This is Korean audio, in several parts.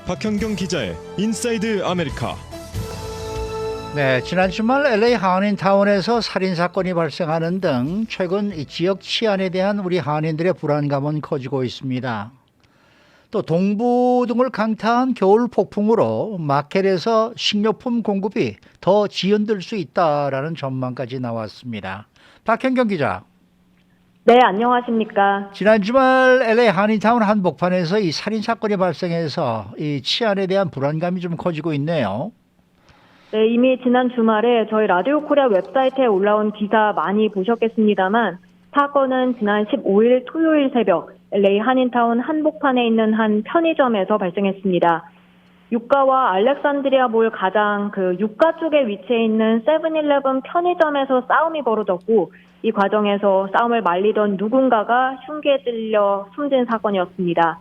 박현경 기자의 인사이드 아메리카. 네, 지난 주말 LA 한인타운에서 살인사건이 발생하는 등 최근 이 지역 치안에 대한 우리 한인들의 불안감은 커지고 있습니다. 또 동부 등을 강타한 겨울 폭풍으로 마켓에서 식료품 공급이 더 지연될 수 있다라는 전망까지 나왔습니다. 박현경 기자. 네, 안녕하십니까. 지난 주말 LA 한인타운 한복판에서 이 살인사건이 발생해서 이 치안에 대한 불안감이 좀 커지고 있네요. 네, 이미 지난 주말에 저희 라디오 코리아 웹사이트에 올라온 기사 많이 보셨겠습니다만 사건은 지난 15일 토요일 새벽 LA 한인타운 한복판에 있는 한 편의점에서 발생했습니다. 유가와 알렉산드리아 몰 가장 유가 쪽에 위치해 있는 세븐일레븐 편의점에서 싸움이 벌어졌고 이 과정에서 싸움을 말리던 누군가가 흉기에 찔려 숨진 사건이었습니다.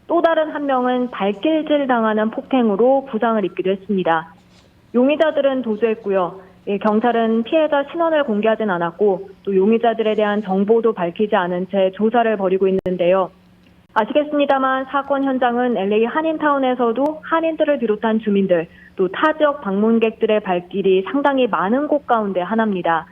또 다른 한 명은 발길질 당하는 폭행으로 부상을 입기도 했습니다. 용의자들은 도주했고요. 경찰은 피해자 신원을 공개하진 않았고 또 용의자들에 대한 정보도 밝히지 않은 채 조사를 벌이고 있는데요. 아시겠습니다만 사건 현장은 LA 한인타운에서도 한인들을 비롯한 주민들 또 타 지역 방문객들의 발길이 상당히 많은 곳 가운데 하나입니다.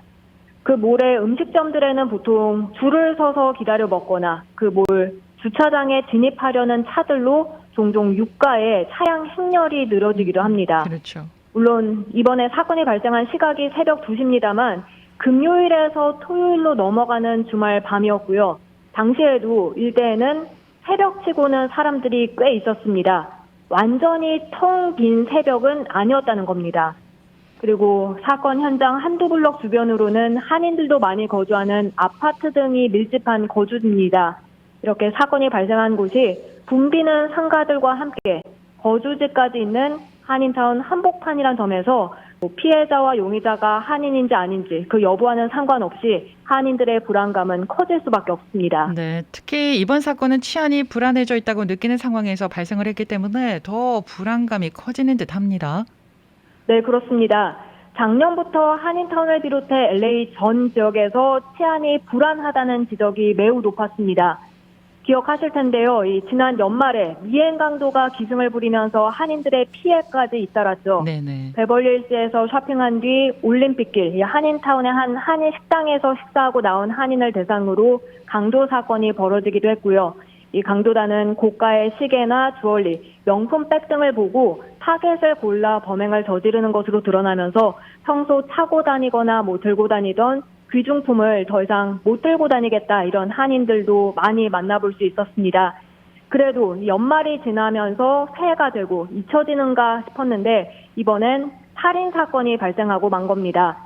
그 몰의 음식점들에는 보통 줄을 서서 기다려 먹거나 그 몰 주차장에 진입하려는 차들로 종종 유가에 차량 행렬이 늘어지기도 합니다. 그렇죠. 물론 이번에 사건이 발생한 시각이 새벽 2시입니다만 금요일에서 토요일로 넘어가는 주말 밤이었고요. 당시에도 일대에는 새벽치고는 사람들이 꽤 있었습니다. 완전히 텅 빈 새벽은 아니었다는 겁니다. 그리고 사건 현장 한두 블럭 주변으로는 한인들도 많이 거주하는 아파트 등이 밀집한 거주지입니다. 이렇게 사건이 발생한 곳이 붐비는 상가들과 함께 거주지까지 있는 한인타운 한복판이란 점에서 피해자와 용의자가 한인인지 아닌지 그 여부와는 상관없이 한인들의 불안감은 커질 수밖에 없습니다. 네, 특히 이번 사건은 치안이 불안해져 있다고 느끼는 상황에서 발생을 했기 때문에 더 불안감이 커지는 듯합니다. 네, 그렇습니다. 작년부터 한인타운을 비롯해 LA 전 지역에서 치안이 불안하다는 지적이 매우 높았습니다. 기억하실 텐데요. 지난 연말에 미행 강도가 기승을 부리면서 한인들의 피해까지 잇따랐죠. 네네. 베벌리힐스에서 쇼핑한 뒤 올림픽길 한인타운의 한 한인 식당에서 식사하고 나온 한인을 대상으로 강도 사건이 벌어지기도 했고요. 이 강도단은 고가의 시계나 주얼리, 명품백 등을 보고 타겟을 골라 범행을 저지르는 것으로 드러나면서 평소 차고 다니거나 들고 다니던 귀중품을 더 이상 못 들고 다니겠다 이런 한인들도 많이 만나볼 수 있었습니다. 그래도 연말이 지나면서 새해가 되고 잊혀지는가 싶었는데 이번엔 살인사건이 발생하고 만 겁니다.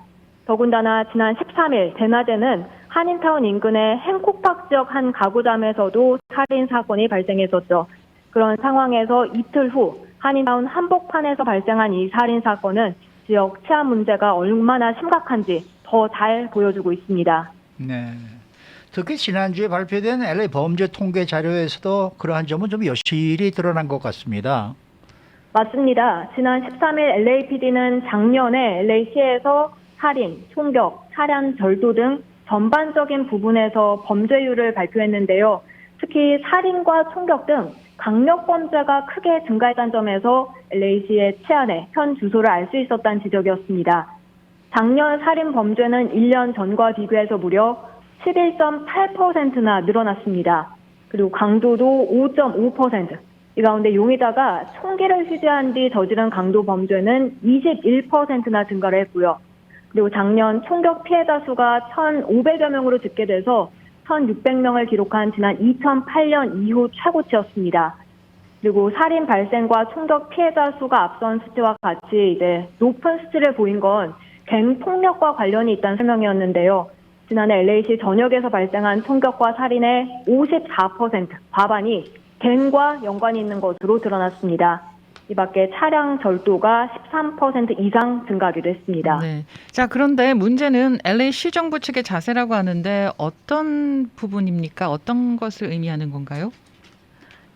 더군다나 지난 13일 대낮에는 한인타운 인근의 행콕팍 지역 한 가구점에서도 살인사건이 발생했었죠. 그런 상황에서 이틀 후 한인타운 한복판에서 발생한 이 살인사건은 지역 치안 문제가 얼마나 심각한지 더 잘 보여주고 있습니다. 네. 특히 지난주에 발표된 LA 범죄 통계 자료에서도 그러한 점은 좀 여실히 드러난 것 같습니다. 맞습니다. 지난 13일 LAPD는 작년에 LA시에서 살인, 총격, 차량 절도 등 전반적인 부분에서 범죄율을 발표했는데요. 특히 살인과 총격 등 강력범죄가 크게 증가했다는 점에서 LA시의 치안에 현 주소를 알 수 있었다는 지적이었습니다. 작년 살인 범죄는 1년 전과 비교해서 무려 11.8%나 늘어났습니다. 그리고 강도도 5.5%. 이 가운데 용의자가 총기를 휴대한 뒤 저지른 강도 범죄는 21%나 증가를 했고요. 그리고 작년 총격 피해자 수가 1,500여 명으로 집계돼서 1,600명을 기록한 지난 2008년 이후 최고치였습니다. 그리고 살인 발생과 총격 피해자 수가 앞선 수치와 같이 높은 수치를 보인 건 갱 폭력과 관련이 있다는 설명이었는데요. 지난해 LA시 전역에서 발생한 총격과 살인의 54%, 과반이 갱과 연관이 있는 것으로 드러났습니다. 이 밖에 차량 절도가 13% 이상 증가하기도 했습니다. 네. 자, 그런데 문제는 LA 시정부 측의 자세라고 하는데 어떤 부분입니까? 어떤 것을 의미하는 건가요?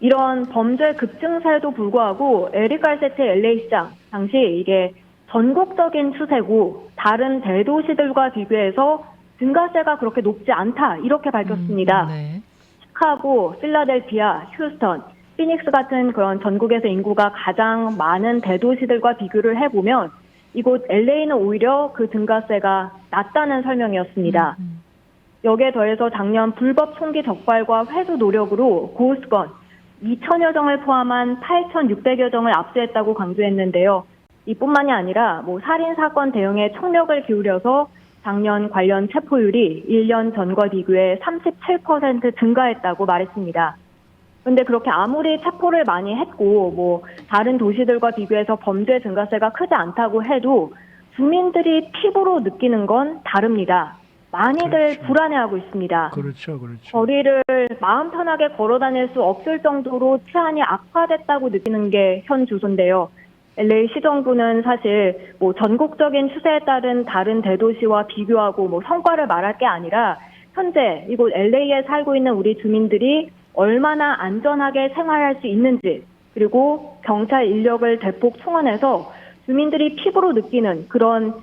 이런 범죄 급증세에도 불구하고 에릭 갈세트 LA시장 당시 이게 전국적인 추세고 다른 대도시들과 비교해서 증가세가 그렇게 높지 않다 이렇게 밝혔습니다. 네. 시카고, 필라델피아, 휴스턴 피닉스 같은 그런 전국에서 인구가 가장 많은 대도시들과 비교를 해보면 이곳 LA는 오히려 그 증가세가 낮다는 설명이었습니다. 여기에 더해서 작년 불법 총기 적발과 회수 노력으로 고스건 2,000여 정을 포함한 8,600여 정을 압수했다고 강조했는데요. 이뿐만이 아니라 살인 사건 대응에 총력을 기울여서 작년 관련 체포율이 1년 전과 비교해 37% 증가했다고 말했습니다. 그런데 그렇게 아무리 체포를 많이 했고 다른 도시들과 비교해서 범죄 증가세가 크지 않다고 해도 주민들이 피부로 느끼는 건 다릅니다. 많이들 그렇죠. 불안해하고 있습니다. 그렇죠. 거리를 마음 편하게 걸어 다닐 수 없을 정도로 치안이 악화됐다고 느끼는 게 현 주소인데요. LA 시정부는 사실 전국적인 추세에 따른 다른 대도시와 비교하고 성과를 말할 게 아니라 현재 이곳 LA에 살고 있는 우리 주민들이 얼마나 안전하게 생활할 수 있는지, 그리고 경찰 인력을 대폭 충원해서 주민들이 피부로 느끼는 그런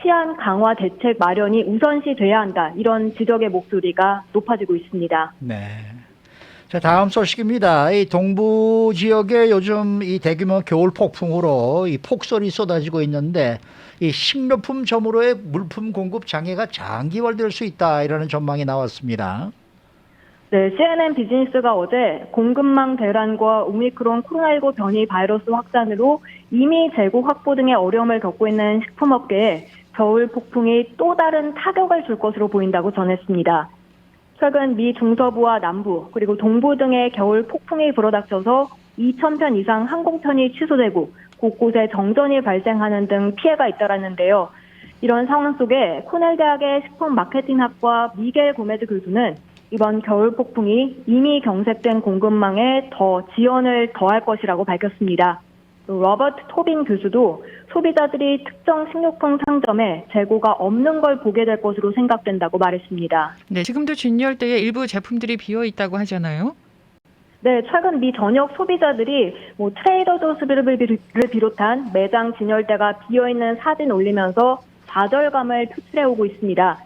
치안 강화 대책 마련이 우선시 돼야 한다. 이런 지적의 목소리가 높아지고 있습니다. 네. 자, 다음 소식입니다. 이 동부 지역에 요즘 이 대규모 겨울 폭풍으로 이 폭설이 쏟아지고 있는데 이 식료품점으로의 물품 공급 장애가 장기화될 수 있다, 이라는 전망이 나왔습니다. 네, CNN 비즈니스가 어제 공급망 대란과 오미크론 코로나19 변이 바이러스 확산으로 이미 재고 확보 등의 어려움을 겪고 있는 식품업계에 겨울 폭풍이 또 다른 타격을 줄 것으로 보인다고 전했습니다. 최근 미 중서부와 남부 그리고 동부 등의 겨울 폭풍이 불어닥쳐서 2,000편 이상 항공편이 취소되고 곳곳에 정전이 발생하는 등 피해가 잇따랐는데요. 이런 상황 속에 코넬 대학의 식품 마케팅학과 미겔 고메즈 교수는 이번 겨울 폭풍이 이미 경색된 공급망에 더 지연을 더할 것이라고 밝혔습니다. 로버트 토빈 교수도 소비자들이 특정 식료품 상점에 재고가 없는 걸 보게 될 것으로 생각된다고 말했습니다. 네, 지금도 진열대에 일부 제품들이 비어 있다고 하잖아요. 네, 최근 미 전역 소비자들이 트레이더 조스를 비롯한 매장 진열대가 비어있는 사진 올리면서 좌절감을 표출해오고 있습니다.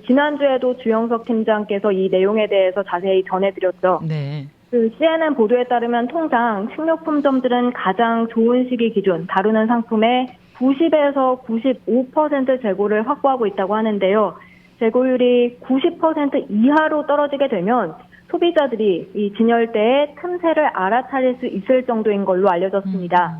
지난주에도 주영석 팀장께서 이 내용에 대해서 자세히 전해드렸죠. 네. CNN 보도에 따르면 통상 식료품점들은 가장 좋은 시기 기준 다루는 상품의 90에서 95% 재고를 확보하고 있다고 하는데요. 재고율이 90% 이하로 떨어지게 되면 소비자들이 이 진열대의 틈새를 알아차릴 수 있을 정도인 걸로 알려졌습니다.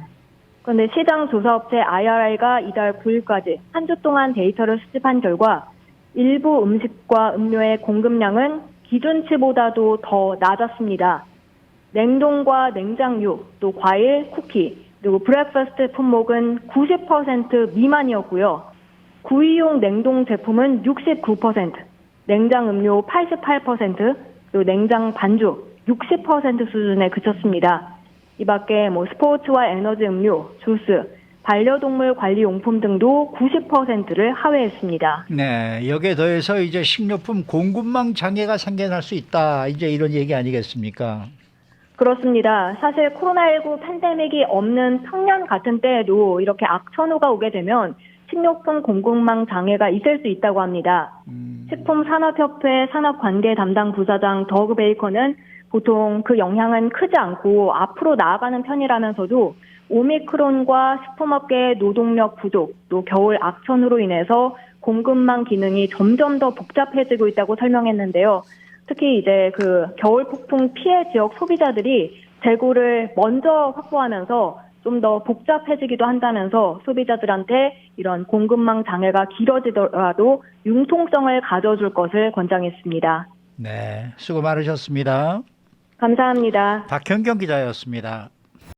그런데 시장 조사업체 IRI가 이달 9일까지 한 주 동안 데이터를 수집한 결과 일부 음식과 음료의 공급량은 기준치보다도 더 낮았습니다. 냉동과 냉장류, 또 과일, 쿠키, 그리고 브렉퍼스트 품목은 90% 미만이었고요. 구이용 냉동 제품은 69%, 냉장 음료 88%, 그리고 냉장 반죽 60% 수준에 그쳤습니다. 이 밖에 스포츠와 에너지 음료, 주스, 반려동물 관리 용품 등도 90%를 하회했습니다. 네, 여기에 더해서 이제 식료품 공급망 장애가 생겨날 수 있다, 이제 이런 얘기 아니겠습니까? 그렇습니다. 사실 코로나19 팬데믹이 없는 청년 같은 때에도 이렇게 악천후가 오게 되면 식료품 공급망 장애가 있을 수 있다고 합니다. 식품산업협회 산업관계 담당 부사장 더그 베이커는 보통 그 영향은 크지 않고 앞으로 나아가는 편이라면서도 오미크론과 식품업계의 노동력 부족, 또 겨울 악천후로 인해서 공급망 기능이 점점 더 복잡해지고 있다고 설명했는데요. 특히 이제 겨울 폭풍 피해 지역 소비자들이 재고를 먼저 확보하면서 좀 더 복잡해지기도 한다면서 소비자들한테 이런 공급망 장애가 길어지더라도 융통성을 가져줄 것을 권장했습니다. 네, 수고 많으셨습니다. 감사합니다. 박현경 기자였습니다.